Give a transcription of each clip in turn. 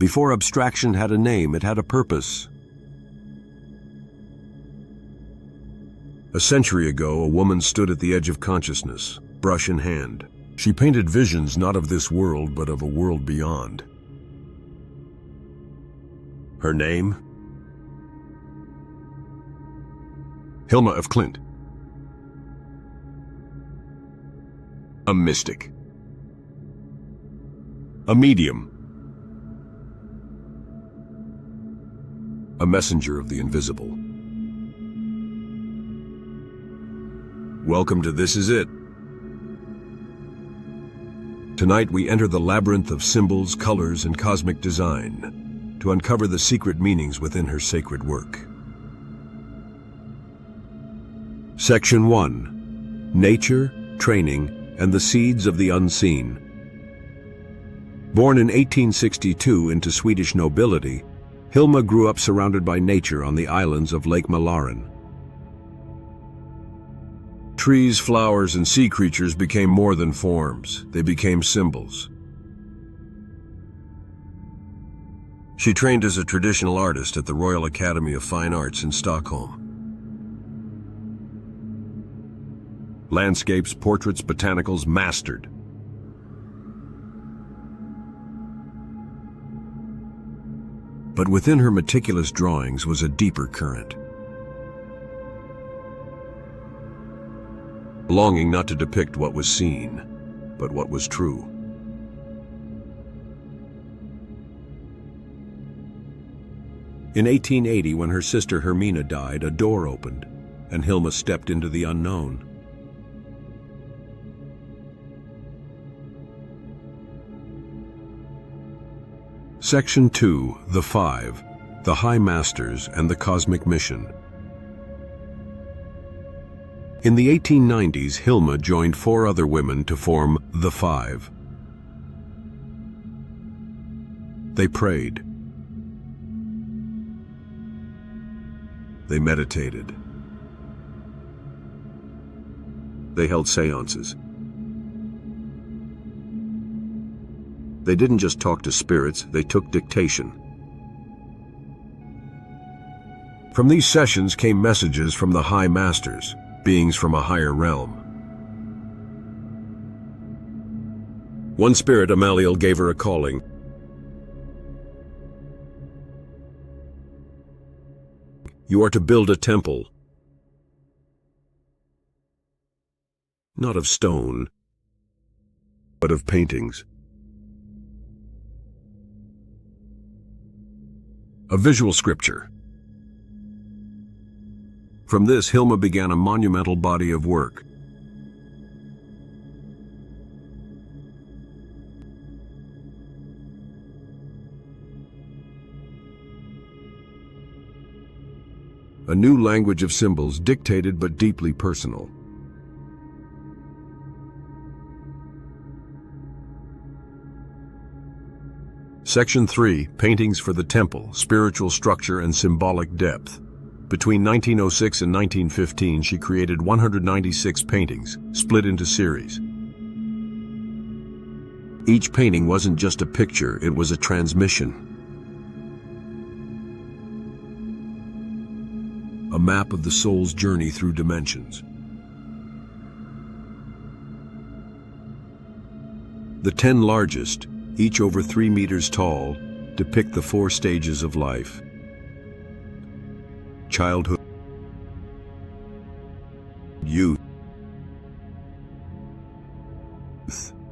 Before abstraction had a name, it had a purpose. A century ago, a woman stood at the edge of consciousness, brush in hand. She painted visions not of this world, but of a world beyond. Her name? Hilma of Klint. A mystic. A medium. A messenger of the invisible. Welcome to This Is It. Tonight we enter the labyrinth of symbols, colors, and cosmic design to uncover the secret meanings within her sacred work. Section 1. Nature, Training, and the Seeds of the Unseen. Born in 1862 into Swedish nobility, Hilma grew up surrounded by nature on the islands of Lake Mälaren. Trees, flowers, and sea creatures became more than forms. They became symbols. She trained as a traditional artist at the Royal Academy of Fine Arts in Stockholm. Landscapes, portraits, botanicals mastered. But within her meticulous drawings was a deeper current. Longing not to depict what was seen, but what was true. In 1880, when her sister Hermina died, a door opened, and Hilma stepped into the unknown. Section 2, The Five, the High Masters and the Cosmic Mission. In the 1890s, Hilma joined 4 other women to form The Five. They prayed. They meditated. They held seances. They didn't just talk to spirits, they took dictation. From these sessions came messages from the High Masters, beings from a higher realm. One spirit, Amaliel, gave her a calling. You are to build a temple, not of stone, but of paintings. A visual scripture. From this, Hilma began a monumental body of work. A new language of symbols, dictated but deeply personal. Section 3, Paintings for the Temple, Spiritual Structure and Symbolic Depth. Between 1906 and 1915, she created 196 paintings, split into series. Each painting wasn't just a picture, it was a transmission. A map of the soul's journey through dimensions. The 10 largest, each over 3 meters tall, depict the 4 stages of life. Childhood, youth,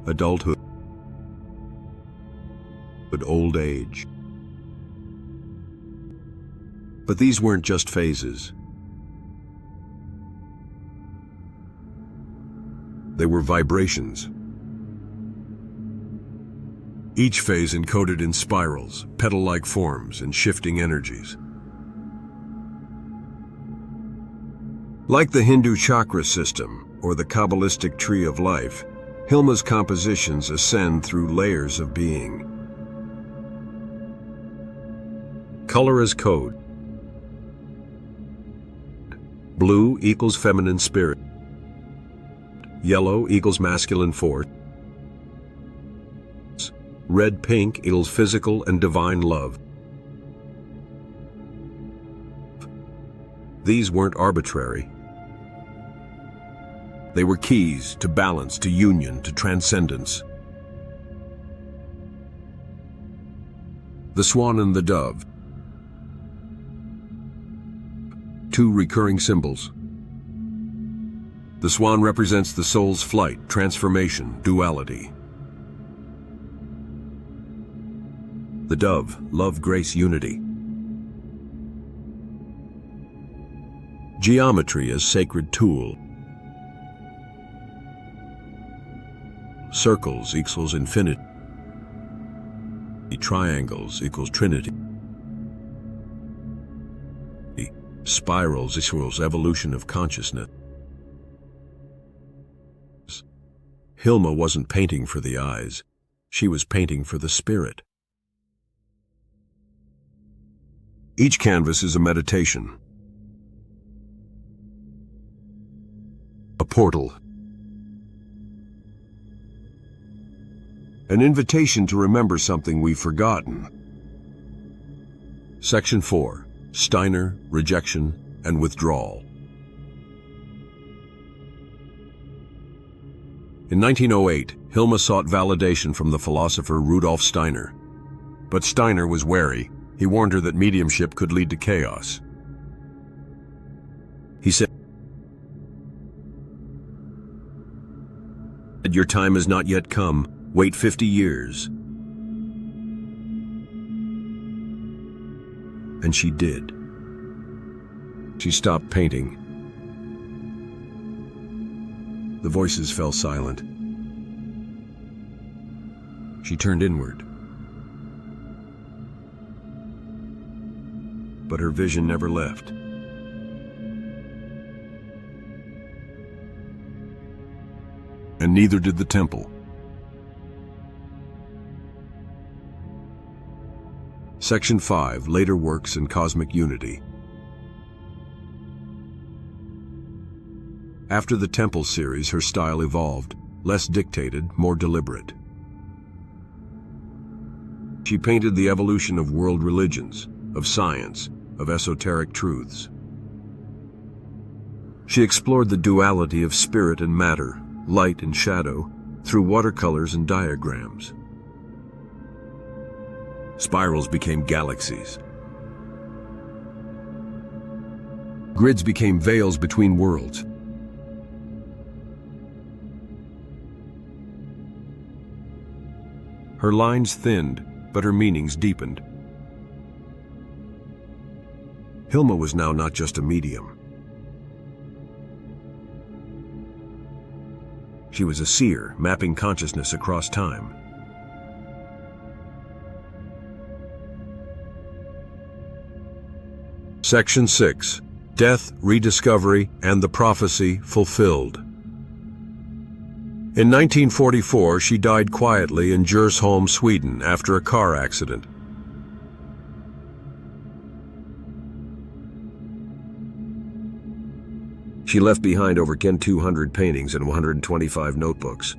adulthood, old age. But these weren't just phases. They were vibrations. Each phase encoded in spirals, petal-like forms, and shifting energies. Like the Hindu chakra system or the Kabbalistic tree of life, Hilma's compositions ascend through layers of being. Color as code. Blue equals feminine spirit. Yellow equals masculine force. Red pink equals physical and divine love. These weren't arbitrary. They were keys to balance, to union, to transcendence. The swan and the dove. Two recurring symbols. The swan represents the soul's flight, transformation, duality. The dove, love, grace, unity. Geometry as sacred tool. Circles equals infinity. Triangles equals Trinity. Spirals equals evolution of consciousness. Hilma wasn't painting for the eyes. She was painting for the spirit. Each canvas is a meditation, a portal, an invitation to remember something we've forgotten. Section 4. Steiner, Rejection, and Withdrawal. In 1908, Hilma sought validation from the philosopher Rudolf Steiner. But Steiner was wary. He warned her that mediumship could lead to chaos. He said, "Your time has not yet come. Wait 50 years. And she did. She stopped painting. The voices fell silent. She turned inward. But her vision never left. And neither did the temple. Section 5. Later Works and Cosmic Unity. After the Temple series, her style evolved, less dictated, more deliberate. She painted the evolution of world religions, of science, of esoteric truths. She explored the duality of spirit and matter, light and shadow, through watercolors and diagrams. Spirals became galaxies. Grids became veils between worlds. Her lines thinned, but her meanings deepened. Hilma was now not just a medium. She was a seer, mapping consciousness across time. Section 6. Death, Rediscovery, and the Prophecy Fulfilled. In 1944, she died quietly in Djursholm, Sweden, after a car accident. She left behind over 200 paintings and 125 notebooks.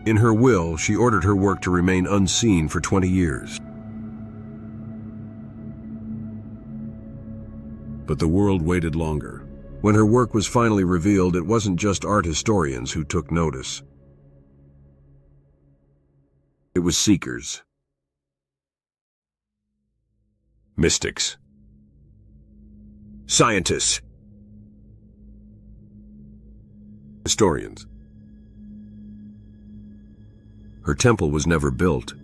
In her will, she ordered her work to remain unseen for 20 years. But the world waited longer. When her work was finally revealed, it wasn't just art historians who took notice. It was seekers. Mystics. Scientists. Historians. Her temple was never built.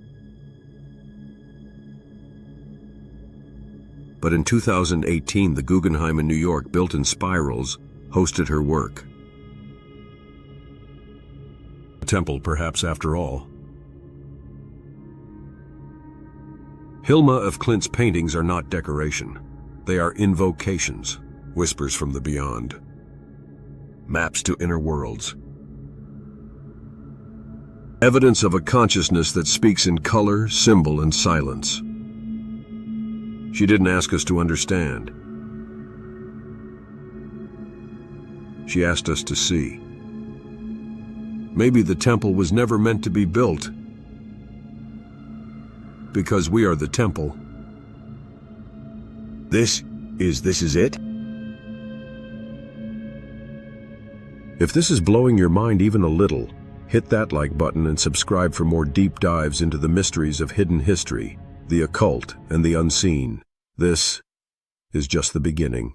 But in 2018, the Guggenheim in New York, built in spirals, hosted her work. A temple, perhaps, after all. Hilma of Klint's paintings are not decoration. They are invocations, whispers from the beyond, maps to inner worlds. Evidence of a consciousness that speaks in color, symbol, and silence. She didn't ask us to understand. She asked us to see. Maybe the temple was never meant to be built, because we are the temple. This is it? If this is blowing your mind even a little, hit that like button and subscribe for more deep dives into the mysteries of hidden history, the occult, and the unseen. This is just the beginning.